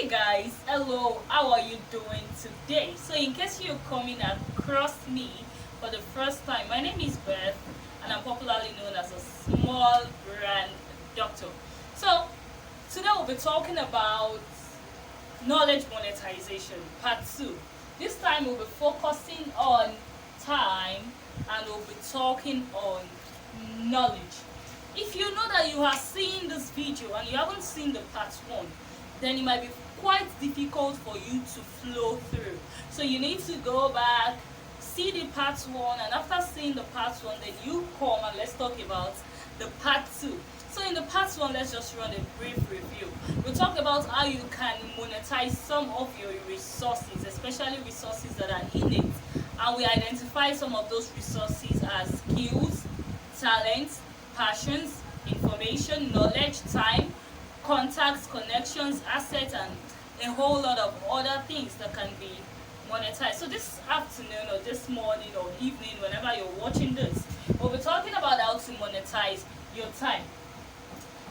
Hey guys, hello, how are you doing today? So in case you're coming across me for the first time, my name is Beth and I'm popularly known as a small brand doctor. So today we'll be talking about knowledge monetization part 2. This time we'll be focusing on time and we'll be talking on knowledge. If you know that you are seeing this video and you haven't seen the part 1, then it might be quite difficult for you to flow through. So you need to go back, see the part 1, and after seeing the part 1, then you come and let's talk about the part 2. So in the part 1, let's just run a brief review. We talked about how you can monetize some of your resources, especially resources that are innate, and we identify some of those resources as skills, talents, passions, information, knowledge, time, contacts, connections, assets, and a whole lot of other things that can be monetized. So this afternoon or this morning or evening, whenever you're watching this, we'll be talking about how to monetize your time.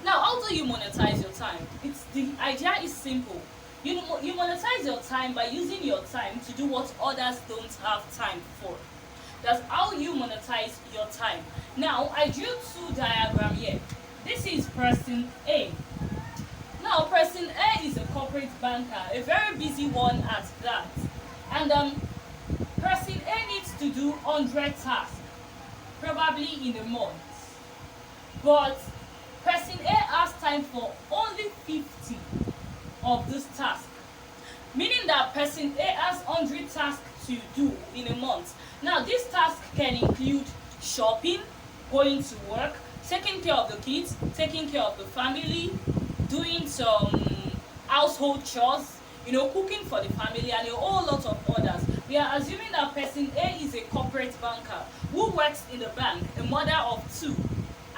Now, how do you monetize your time? The idea is simple. You monetize your time by using your time to do what others don't have time for. That's how you monetize your time. Now, I drew two diagrams here. This is person A. Now, person A is a corporate banker, a very busy one at that. And person A needs to do 100 tasks, probably in a month. But person A has time for only 50 of this task. Meaning that person A has 100 tasks to do in a month. Now, this task can include shopping, going to work, taking care of the kids, taking care of the family, doing some household chores, cooking for the family, and a whole lot of others. We are assuming that person A is a corporate banker who works in the bank, a mother of 2,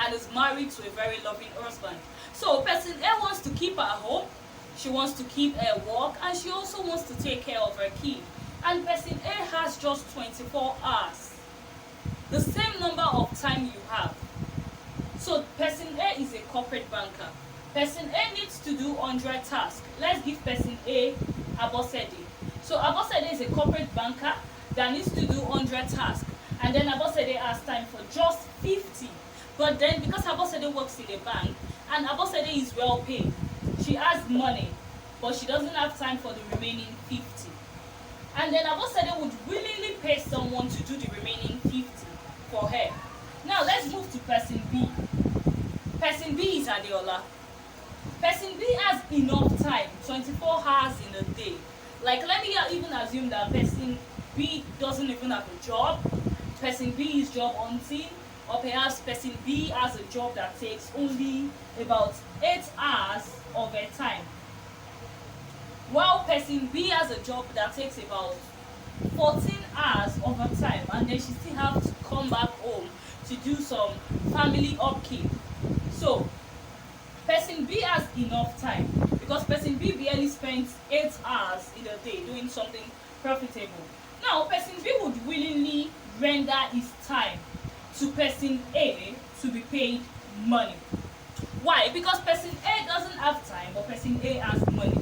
and is married to a very loving husband. So person A wants to keep her home, she wants to keep her work, and she also wants to take care of her kid. And person A has just 24 hours, the same number of time you have. So person A is a corporate banker. Person A needs to do 100 tasks. Let's give person A Abosede. So Abosede is a corporate banker that needs to do 100 tasks. And then Abosede has time for just 50. But then because Abosede works in a bank and Abosede is well paid, she has money, but she doesn't have time for the remaining 50. And then Abosede would willingly pay someone to do the remaining 50 for her. Now let's move to person B. Person B is Adeola. Person B has enough time, 24 hours in a day. Like, let me even assume that person B doesn't even have a job. Person B is job hunting, or perhaps person B has a job that takes only about 8 hours of her time. While person B has a job that takes about 14 hours of her time, and then she still has to come back home to do some family upkeep. So person B has enough time because person B barely spends 8 hours in a day doing something profitable. Now, person B would willingly render his time to person A to be paid money. Why? Because person A doesn't have time, but person A has money.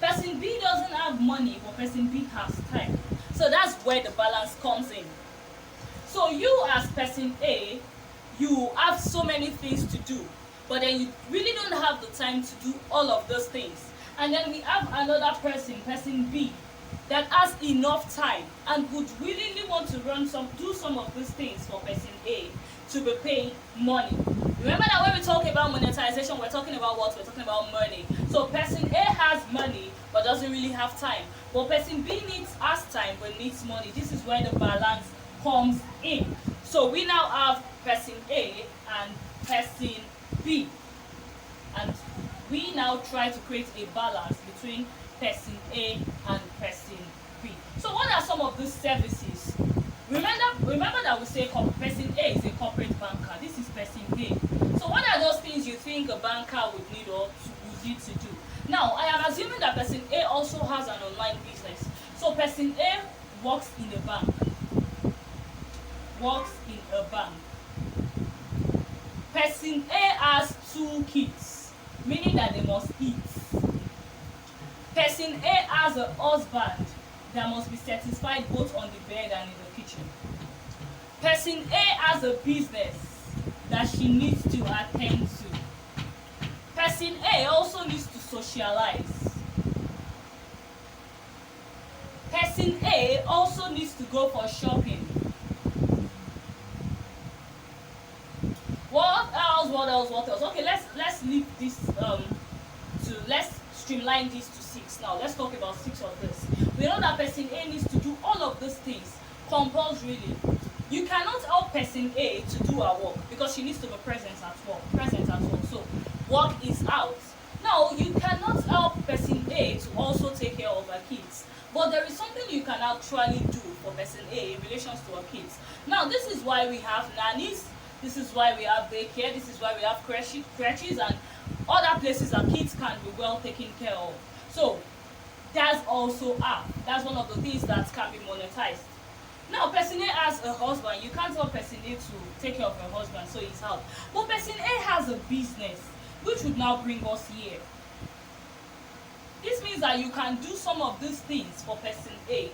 Person B doesn't have money, but person B has time. So that's where the balance comes in. So you as person A, you have so many things to do, but then you really don't have the time to do all of those things. And then we have another person, person B, that has enough time and would willingly want to do some of these things for person A to be paid money. Remember that when we talk about monetization, we're talking about what? We're talking about money. So person A has money but doesn't really have time. But person B has time but needs money. This is where the balance comes in. So we now have person A and person B. And we now try to create a balance between person A and person B. So what are some of these services? Remember that we say person A is a corporate banker. This is person A. So what are those things you think a banker would need or would need to do? Now, I am assuming that person A also has an online business. So person A works in a bank. Person A has 2 kids, meaning that they must eat. Person A has a husband that must be satisfied both on the bed and in the kitchen. Person A has a business that she needs to attend to. Person A also needs to socialize. Person A also needs to go for shopping. What else? What else? What else? Okay, let's leave this let's streamline this to 6 now. Let's talk about 6 of this. We know that person A needs to do all of these things compulsorily. You cannot help person A to do her work because she needs to be present at work. So work is out. Now you cannot help person A to also take care of her kids. But there is something you can actually do for person A in relation to her kids. Now this is why we have nannies. This is why we have daycare. This is why we have creches and other places that kids can be well taken care of. So that's also up. That's one of the things that can be monetized. Now person A has a husband. You can't tell person A to take care of her husband, so he's out. But person A has a business, which would now bring us here. This means that you can do some of these things for person A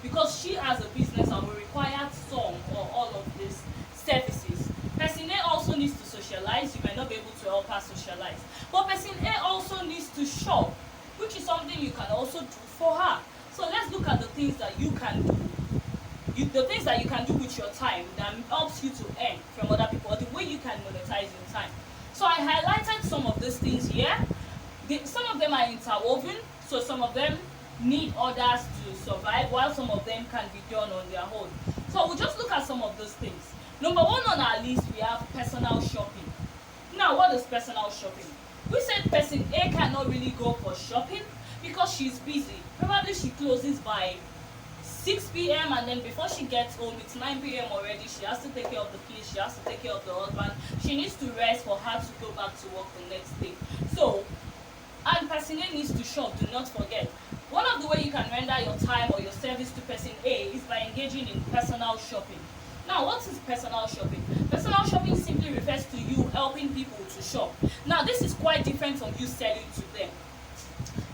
because she has a business and will require some or all of these services. Person A also needs to socialize. You might not be able to help her socialize. But person A also needs to shop, which is something you can also do for her. So let's look at the things that you can do. The things that you can do with your time that helps you to earn from other people, or the way you can monetize your time. So I highlighted some of these things here. Some of them are interwoven, so some of them need others to survive, while some of them can be done on their own. So we'll just look at some of those things. Number 1 on our list, we have personal shopping. Now, what is personal shopping? We said person A cannot really go for shopping because she's busy. Probably she closes by 6 p.m. and then before she gets home, it's 9 p.m. already. She has to take care of the kids, she has to take care of the husband. She needs to rest for her to go back to work the next day. So, and person A needs to shop, do not forget. One of the ways you can render your time or your service to person A is by engaging in personal shopping. Now, what is personal shopping? Personal shopping simply refers to you helping people to shop. Now, this is quite different from you selling to them.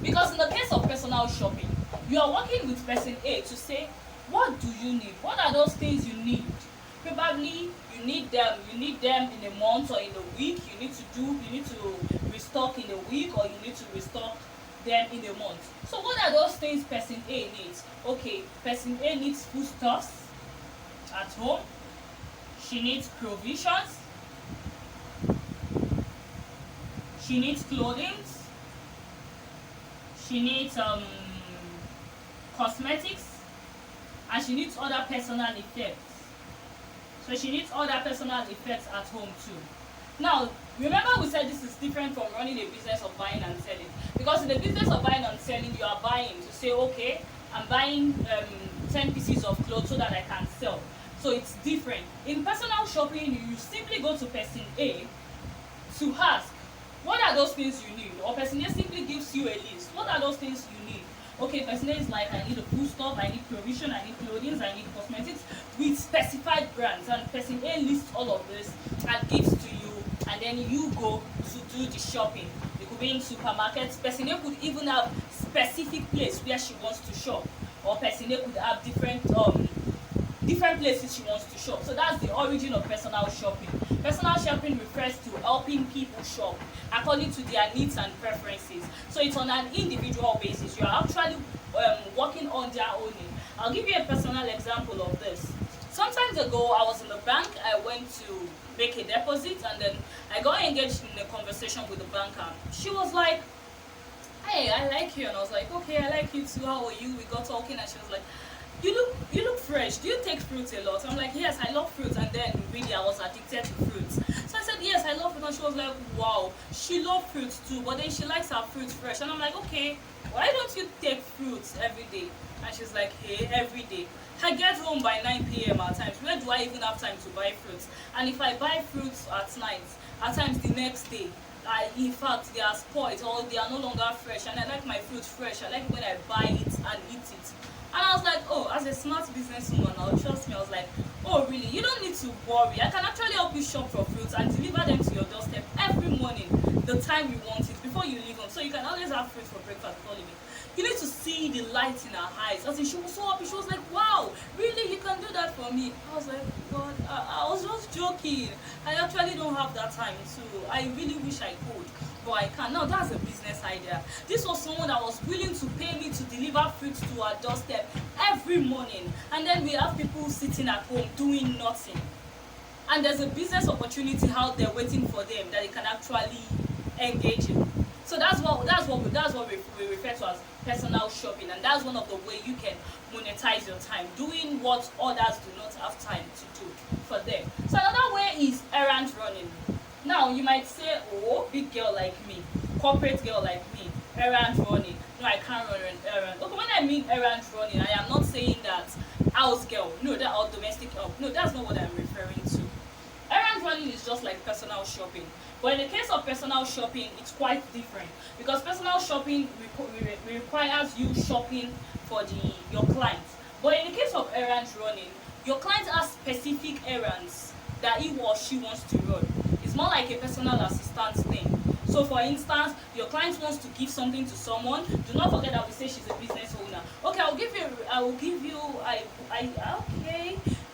Because in the case of personal shopping, you are working with person A to say, what do you need? What are those things you need? Probably you need them in a month or in a week. You need to restock in a week, or you need to restock them in a month. So what are those things person A needs? Okay, person A needs foodstuffs at home. She needs provisions. She needs clothing. She needs cosmetics, and she needs other personal effects. So she needs other personal effects at home too. Now, remember we said this is different from running a business of buying and selling. Because in the business of buying and selling, you are buying to say, okay, I'm buying 10 pieces of clothes so that I can sell. So it's different. In personal shopping, you simply go to person A to ask, what are those things you need? Or person A simply gives you a list. What are those things you need? Okay, person A is like, I need a food stuff, I need provision, I need clothing, I need cosmetics with specified brands. And person A lists all of this and gives to you, and then you go to do the shopping. It could be in supermarkets. Person A could even have specific place where she wants to shop. Or person A could have different places she wants to shop. So that's the origin of personal shopping. Personal shopping refers to helping people shop according to their needs and preferences. So it's on an individual basis. You are actually working on their own need. I'll give you a personal example of this. Sometimes ago, I was in the bank. I went to make a deposit, and then I got engaged in a conversation with the banker. She was like, hey, I like you. And I was like, okay, I like you too. How are you? We got talking, and she was like, you look fresh. Do you take fruits a lot? I'm like, yes, I love fruits. And then really I was addicted to fruits. So I said, yes, I love fruits. And she was like, wow, she loves fruits too, but then she likes her fruits fresh. And I'm like, okay, why don't you take fruits every day? And she's like, hey, every day. I get home by 9 p.m. at times. Where do I even have time to buy fruits? And if I buy fruits at night, at times the next day, in fact, they are spoiled or they are no longer fresh. And I like my fruit fresh. I like when I buy it and eat it. And I was like, oh, as a smart businesswoman, now trust me, I was like, oh really, you don't need to worry. I can actually help you shop for fruits and deliver them to your doorstep every morning, the time you want it, before you leave home. So you can always have fruit for breakfast before leaving. the light in her eyes. As in, she was so happy. She was like, wow, really, you can do that for me? I was like, God, I was just joking. I actually don't have that time too. I really wish I could, but I can't. Now that's a business idea. This was someone that was willing to pay me to deliver fruits to our doorstep every morning, and then we have people sitting at home doing nothing. And there's a business opportunity out there waiting for them that they can actually engage in. So that's what we refer to as personal shopping, and that's one of the way you can monetize your time, doing what others do not have time to do for them. So another way is errand running. Now you might say, oh, big girl like me, corporate girl like me, errand running. No, I can't run an errand. Okay, when I mean errand running, I am not saying that house girl, no, that or domestic help. No, that's not what I'm referring to. Errand running is just like personal shopping, but in the case of personal shopping, it's quite different, because personal shopping requires you shopping for your clients. But in the case of errand running, your client has specific errands that he or she wants to run. It's more like a personal assistance thing. So for instance, your client wants to give something to someone. Do not forget that we say she's a business owner. Okay, okay,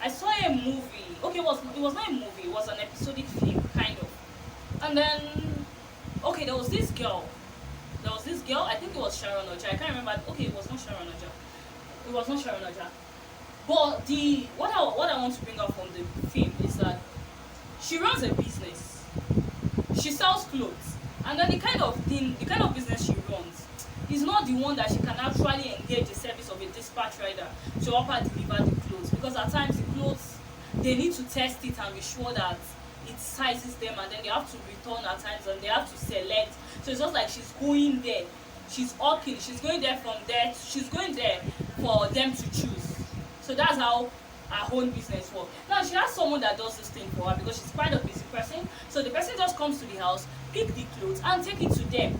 I saw a movie. Okay, it was not a movie, it was an episodic film, kind of. And then, okay, there was this girl. I think it was Sharon Oja. I can't remember. Okay, it was not Sharon Oja. It was not Sharon Oja. But what I want to bring up from the film is that she runs a business. She sells clothes, and then the kind of business she runs is not the one that she can actually engage the service of a dispatch rider to help her deliver the clothes, because at times the clothes, they need to test it and be sure that it sizes them, and then they have to return at times and they have to select. So it's just like she's going there, she's hawking, she's going there for them to choose. So that's how her own business works. Now she has someone that does this thing for her because she's quite a busy person. So the person just comes to the house, pick the clothes and take it to them.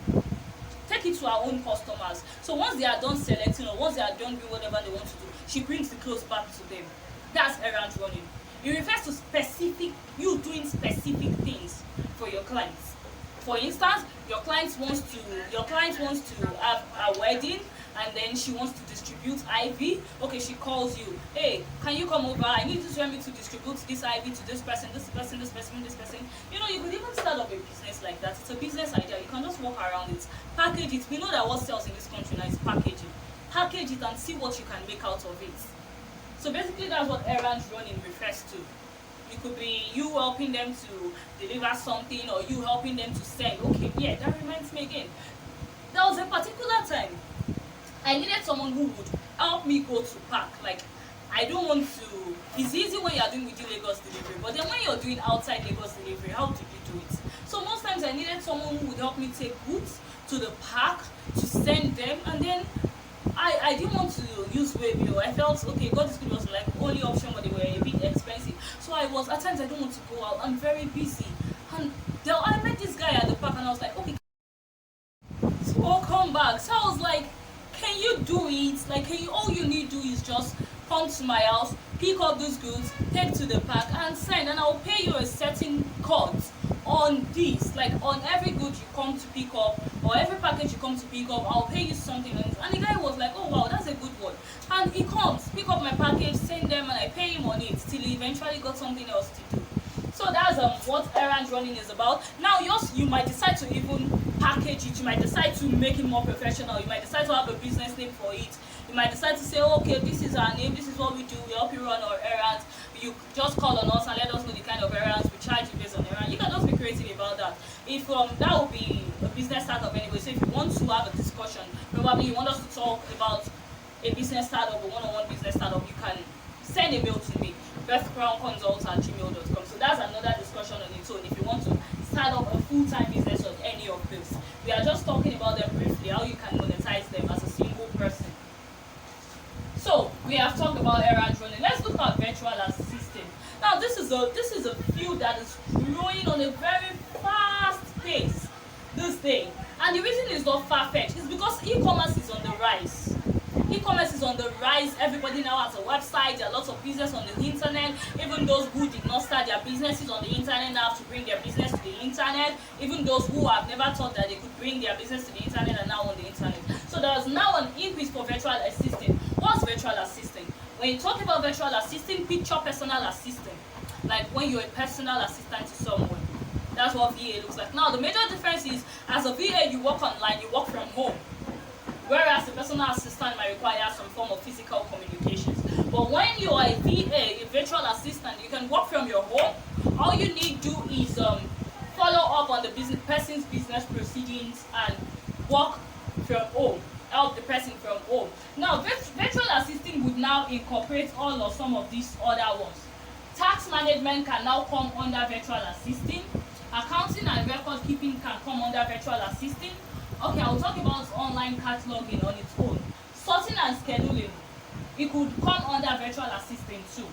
Take it to her own customers. So once they are done selecting, or once they are done doing whatever they want to do, she brings the clothes back to them. That's errand running. It refers to you doing specific things for your clients. For instance, your client wants to have a wedding, and then she wants to distribute IV. Okay, she calls you. Hey, can you come over? I need you to help me to distribute this IV to this person, this person, this person, this person. You know, you could even start up a business like that. It's a business idea. You can just walk around it, package it. We know that what sells in this country now is packaging. Package it and see what you can make out of it. So basically, that's what errand running refers to. It could be you helping them to deliver something, or you helping them to send. Okay, yeah, that reminds me again. There was a particular time I needed someone who would help me go to park. Like, I don't want to. It's easy when you're doing within Lagos delivery, but then when you're doing outside Lagos delivery, how do you do it? So most times I needed someone who would help me take goods to the park to send them, and then I didn't want to use Waybill. I felt okay, God is good was like only option, but they were a bit expensive. So at times I don't want to go out. I'm very busy. And I met this guy at the park, and I was like, okay, so I'll come back. So I was like, can you do it? Like, all you need to do is just come to my house, pick up those goods, take to the park and send, and I'll pay you a certain cut on this. Like, on every good you come to pick up, or every package you come to pick up, I'll pay you something on it. And the guy was like, oh wow, that's a good one. And he comes, pick up my package, send them, and I pay him on it till he eventually got something else to do. So that's what errand running is about. Now you might decide to even package it, you might decide to make it more professional, you might decide to have a business name for it. You might decide to say, oh, okay, this is our name, this is what we do, we help you run our errands. You just call on us and let us know the kind of errands we charge you based on errand. You can just be creative about that. If that would be a business startup anyway. So if you want to have a discussion, probably you want us to talk about a business startup or one-on-one business startup, you can send a mail to me, bethcrownconsults@gmail.com. So that's another discussion on its own if you want to start up a full-time business on any of this. We are just talking about them briefly, how you can monetize them as a single person. So we have talked about errand running. Let's look at virtual assistant. Now this is a field that is growing on a very fast pace this day. And the reason it's not far-fetched is because e-commerce is on the rise. E-commerce is on the rise. Everybody now has a website. There are lots of business on the internet. Even those who did not start their businesses on the internet now have to bring their business to the internet. Even those who have never thought that they could bring their business to the internet are now on the internet. So there's now an increase for virtual assistant. What's virtual assistant? When you talk about virtual assistant, picture personal assistant, like when you're a personal assistant to someone. That's what VA looks like. Now the major difference is, as a VA you work online, you work from home, whereas the personal assistant might require some form of physical communications. But when you are a VA, a virtual assistant, you can work from your home. All you need to do is follow up on the person's business proceedings and work from home, help the person from home. Now virtual assisting would now incorporate all or some of these other ones. Tax management can now come under virtual assisting. Accounting and record keeping can come under virtual assisting. Okay, I'll talk about online cataloging on its own. Sorting and scheduling, it could come under virtual assistant too.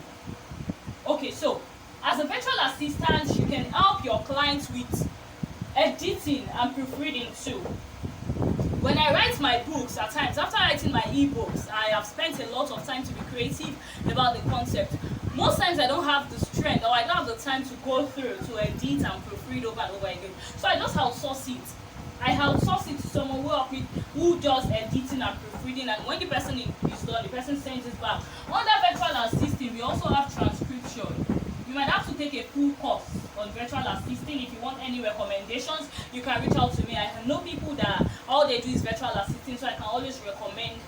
Okay, so as a virtual assistant, you can help your clients with editing and proofreading too. When I write my books, at times, after writing my ebooks, I have spent a lot of time to be creative about the concept. Most times I don't have the strength, or I don't have the time to go through to edit and proofread over and over again. So I just outsource it. I outsource it to someone who does editing and proofreading, and when the person is done, the person sends it back. Under virtual assisting, we also have transcription. You might have to take a full course on virtual assisting. If you want any recommendations, you can reach out to me. I know people that all they do is virtual assisting, so I can always recommend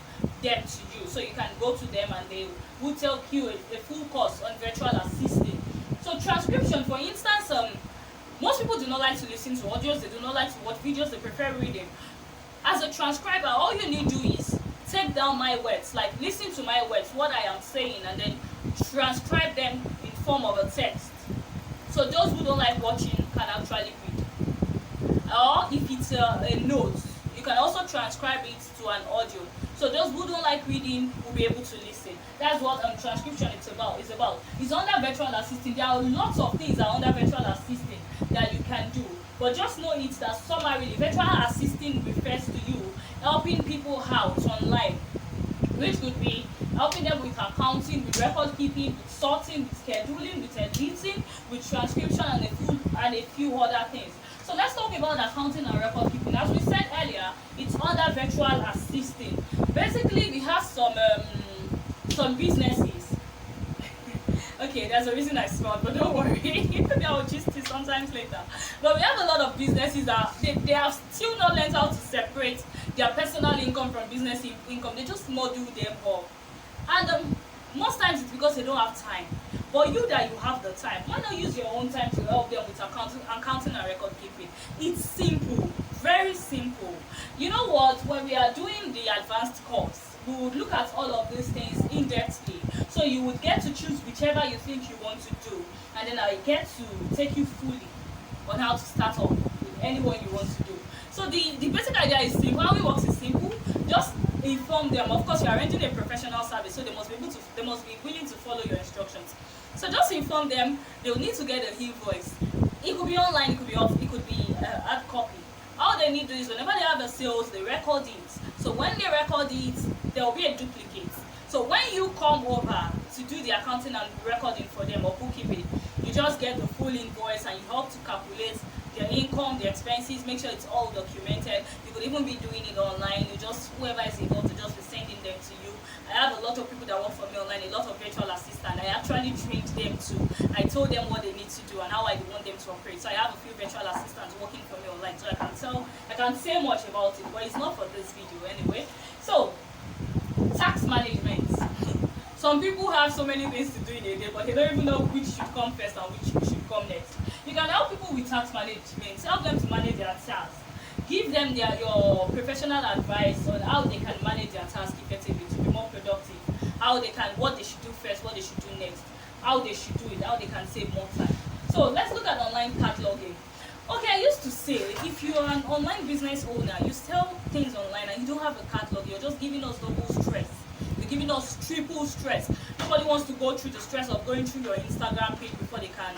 them to you. So you can go to them and they will tell you a full course on virtual assisting. So transcription, for instance, most people do not like to listen to audios, they do not like to watch videos, they prefer reading. As a transcriber, all you need to do is take down my words, like listen to my words, what I am saying, and then transcribe them in form of a text. So those who don't like watching can actually read. Or if it's a note, you can also transcribe it to an audio. So those who don't like reading will be able to listen. That's what transcription is about. It's under virtual assisting. There are lots of things that are under virtual assisting that you can do. But just know it that summarily, virtual assisting refers to you helping people out online, which could be helping them with accounting, with record keeping, with sorting, with scheduling, with editing, with transcription, and a few other things. So let's talk about accounting and record keeping. As we said earlier, it's under virtual assisting. Basically, we have some businesses. Okay, there's a reason I smiled, but don't worry. Maybe I'll just it sometimes later. But we have a lot of businesses that they have still not learned how to separate their personal income from business income. They just model them all. And most times it's because they don't have time. But you that you have the time, why not use your own time to help them with accounting and record keeping? It's simple, very simple. You know what? When we are doing the advanced course, we would look at all of these things in-depthly. So you would get to choose whichever you think you want to do. And then I get to take you fully on how to start off with anyone you want to do. So the basic idea is simple. How it works is simple. Just inform them. Of course, you are renting a professional service, so they must be willing to follow your instructions. So just inform them. They'll need to get an invoice. It could be online, it could be off, it could be hard copy. All they need to do is whenever they have a sales, they record it. So when they record it, there will be a duplicate. So when you come over to do the accounting and recording for them or bookkeeping, you just get the full invoice and you help to calculate their income, their expenses, make sure it's all documented. You could even be doing it online. You just, whoever is able to just be sending them to you. I have a lot of people that work for me online, a lot of virtual assistants. I actually trained them too. I told them what they need to do and how I want them to operate. So I have a few virtual assistants working for me online. So I can say much about it, but it's not for this video anyway. So, tax management. Some people have so many things to do in a day, but they don't even know which should come first and which should come next. You can help people with tax management, help them to manage their tax. Give them your professional advice on how they can manage their task effectively to be more productive, what they should do first, what they should do next, how they should do it, how they can save more time. So let's look at online cataloging. Okay, I used to say, if you are an online business owner, you sell things online and you don't have a catalog, you're just giving us double stress. You're giving us triple stress. Nobody wants to go through the stress of going through your Instagram page before they can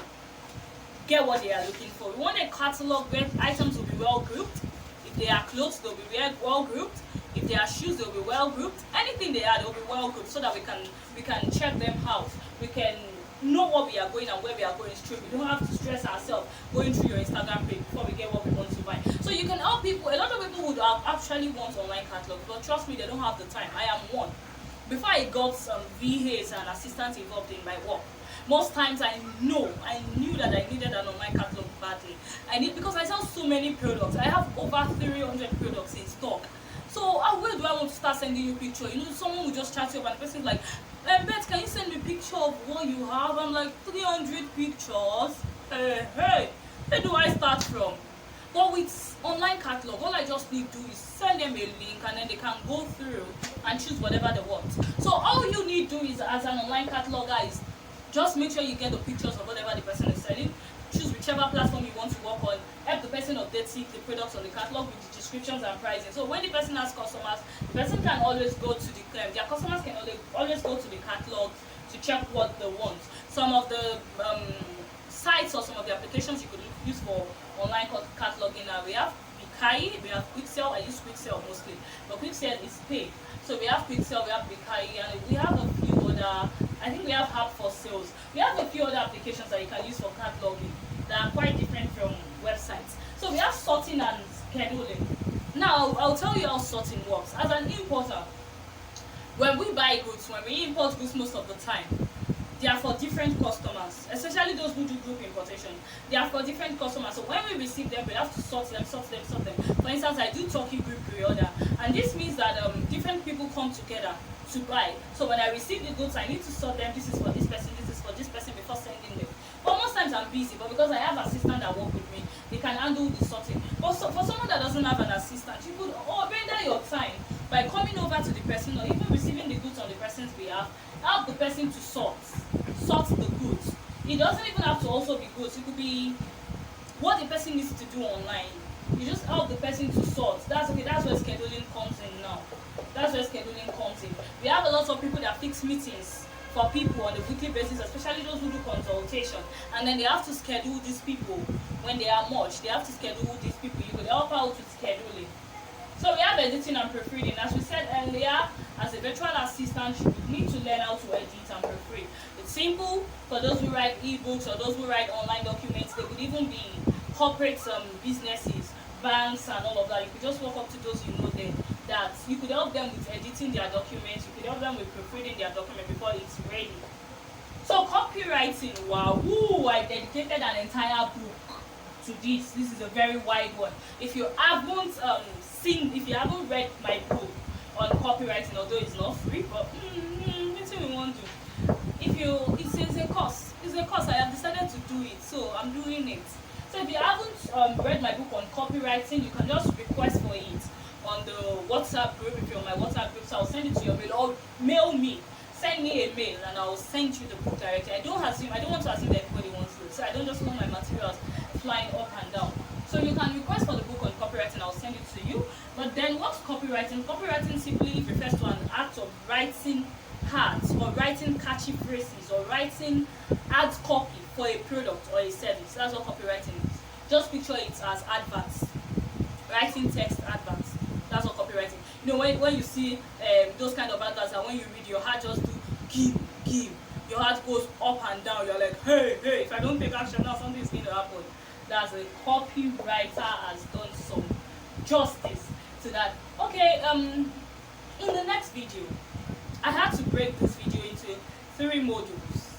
get what they are looking for. We want a catalog where items will be well grouped. If they are clothes, they'll be well grouped. If they are shoes, they'll be well grouped. Anything they are, they'll be well grouped so that we can check them out. We can know what we are going and where we are going straight. We don't have to stress ourselves going through your Instagram page before we get what we want to buy. So you can help people. A lot of people would actually want online catalog, but trust me, they don't have the time. I am one. Before I got some VAs and assistants involved in my work, most times I knew that I needed an online catalog badly. Because I sell so many products. I have over 300 products in stock. So where do I want to start sending you picture? Someone will just chat you up and the person's like, Beth, can you send me a picture of what you have? I'm like, 300 pictures? Hey, where do I start from? But with online catalog, all I just need to do is send them a link and then they can go through and choose whatever they want. So all you need to do is, as an online cataloger, is just make sure you get the pictures of whatever the person is selling. Choose whichever platform you want to work on. Help the person update the products on the catalog with the descriptions and pricing. So when the person has customers, the person can always go to their customers can always go to the catalog to check what they want. Some of the sites or some of the applications you could use for online cataloging now, we have Bikai, we have Quicksell. I use Quicksell mostly, but Quicksell is paid. So we have Quicksell, we have Bikai, and we have a few other. I think we have Hub for Sales. We have a few other applications that you can use for cataloging that are quite different from websites. So we have sorting and scheduling. Now I'll tell you how sorting works. As an importer, when we buy goods, when we import goods most of the time, they are for different customers, especially those who do group importation. They are for different customers. So when we receive them, we have to sort them. For instance, I do Turkey group reorder, and this means that different people come together to buy. So when I receive the goods, I need to sort them. This is for this person, this is for this person before sending them. But most times I'm busy, but because I have assistants that work with me, they can handle the sorting. But for someone that doesn't have an assistant, you could render your time by coming over to the person or even receiving the goods on the person's behalf. Help the person to sort the goods. It doesn't even have to also be goods. It could be what the person needs to do online. You just help the person to sort. That's okay. That's where scheduling comes in now. That's where scheduling comes in. We have a lot of people that fix meetings for people on a weekly basis, especially those who do consultation. And then they have to schedule these people when they are much. They have to schedule these people. You could help out with scheduling. So we have editing and proofreading. As we said earlier, as a virtual assistant, you need to learn how to edit and proofread. It's simple for those who write ebooks or those who write online documents. They could even be corporate businesses, banks, and all of that. You could just walk up to those you know then that you could help them with editing their documents. You could help them with proofreading their document before it's ready. So copywriting, wow, I dedicated an entire book to this. This is a very wide one. If you haven't if you haven't read my book on copywriting, although it's not free, but it's what we want to. It's a course. It's a course. I have decided to do it, so I'm doing it. So if you haven't read my book on copywriting, you can just request for it on the WhatsApp group. If you're on my WhatsApp group, so I'll send it to your mail or mail me. Send me a mail and I'll send you the book directly. I don't want to assume that everybody wants it, so I don't just want my materials flying up and down. So you can request for the book on copywriting, I'll send it to you. But then what's copywriting? Copywriting simply refers to an act of writing ads or writing catchy phrases or writing ad copy for a product or a service. That's what copywriting is. Just picture it as adverts. Writing text adverts. That's what copywriting. When you see those kind of adverts and when you read, your heart just do give. Your heart goes up and down. You're like, hey, if I don't take action now, something's going to happen. That's a copywriter has done some justice to that. Okay, in the next video, I had to break this video into 3 modules.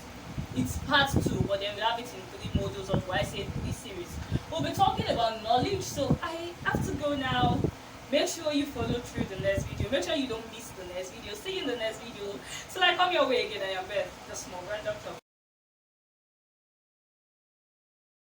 It's part 2, but then we have it in 3 modules, or do I say 3 series. We'll be talking about knowledge, so I have to go now. Make sure you follow through the next video. Make sure you don't miss the next video. See you in the next video. Till I come your way again, I am Beth, the small brand doctor.